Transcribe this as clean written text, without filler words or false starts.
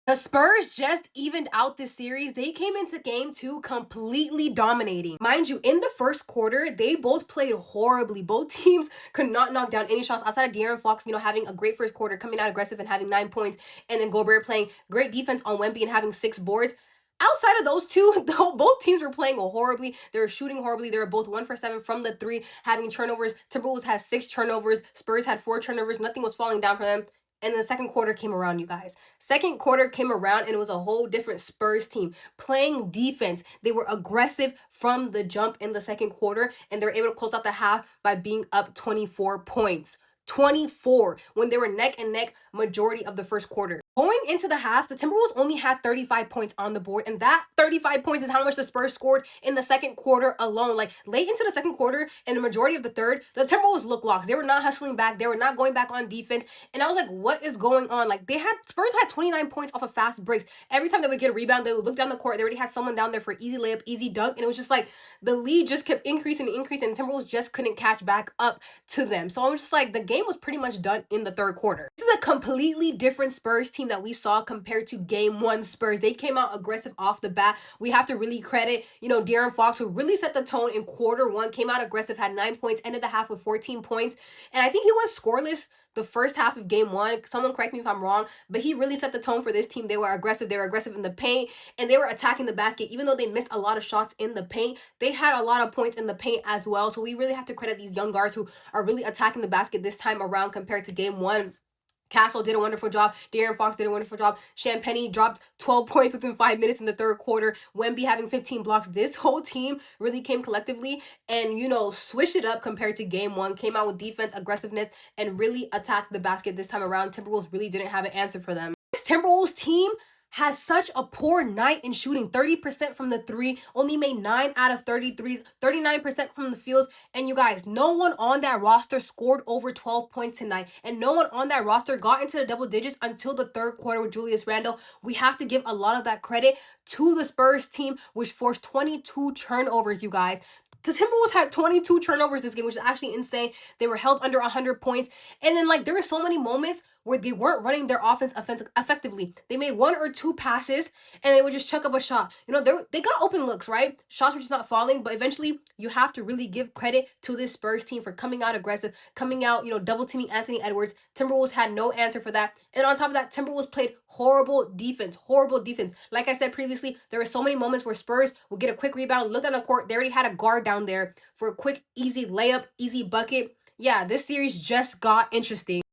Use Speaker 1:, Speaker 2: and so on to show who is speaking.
Speaker 1: The Spurs just evened out this series. They came into game two completely dominating. Mind you, in the first quarter, they both played horribly. Both teams could not knock down any shots outside of De'Aaron Fox, having a great first quarter, coming out aggressive and having 9 points, and then Gobert playing great defense on Wemby and having 6 boards. Outside of those two, both teams were playing horribly. They were shooting horribly. They were both 1 for 7 from the three, having turnovers. Timberwolves had 6 turnovers. Spurs had 4 turnovers. Nothing was falling down for them. And then the second quarter came around, you guys. Second quarter came around and it was a whole different Spurs team playing defense. They were aggressive from the jump in the second quarter and they were able to close out the half by being up 24 points. 24 when they were neck and neck majority of the first quarter. Going into the half, the Timberwolves only had 35 points on the board, and that 35 points is how much the Spurs scored in the second quarter alone. Like, late into the second quarter and the majority of the third, the Timberwolves looked lost. They were not hustling back. They were not going back on defense, and I was like, what is going on? Like, Spurs had 29 points off of fast breaks. Every time they would get a rebound, they would look down the court. They already had someone down there for easy layup, easy dunk, and it was just like the lead just kept increasing and increasing, and the Timberwolves just couldn't catch back up to them. So I was just like, the game was pretty much done in the third quarter. This is a completely different Spurs team that we saw compared to game one Spurs. They came out aggressive off the bat. We have to really credit, De'Aaron Fox, who really set the tone in quarter one, came out aggressive, had 9 points, ended the half with 14 points. And I think he went scoreless the first half of game one. Someone correct me if I'm wrong, but he really set the tone for this team. They were aggressive. They were aggressive in the paint, and they were attacking the basket. Even though they missed a lot of shots in the paint, they had a lot of points in the paint as well. So we really have to credit these young guards who are really attacking the basket this time around compared to game one. Castle did a wonderful job. De'Aaron Fox did a wonderful job. Champagnie dropped 12 points within 5 minutes in the third quarter. Wemby having 15 blocks. This whole team really came collectively and, switched it up compared to game one. Came out with defense, aggressiveness, and really attacked the basket this time around. Timberwolves really didn't have an answer for them. This Timberwolves team has such a poor night in shooting. 30% from the three, only made 9 out of 33s, 39% from the field. And you guys, no one on that roster scored over 12 points tonight. And no one on that roster got into the double digits until the third quarter with Julius Randle. We have to give a lot of that credit to the Spurs team, which forced 22 turnovers, you guys. The Timberwolves had 22 turnovers this game, which is actually insane. They were held under 100 points. And then, there were so many moments where they weren't running their offense effectively. They made 1 or 2 passes, and they would just chuck up a shot. They got open looks, right? Shots were just not falling, but eventually, you have to really give credit to this Spurs team for coming out aggressive, coming out, double teaming Anthony Edwards. Timberwolves had no answer for that. And on top of that, Timberwolves played horrible defense. Like I said previously, there were so many moments where Spurs would get a quick rebound, look down the court. They already had a guard down there for a quick, easy layup, easy bucket. Yeah, this series just got interesting.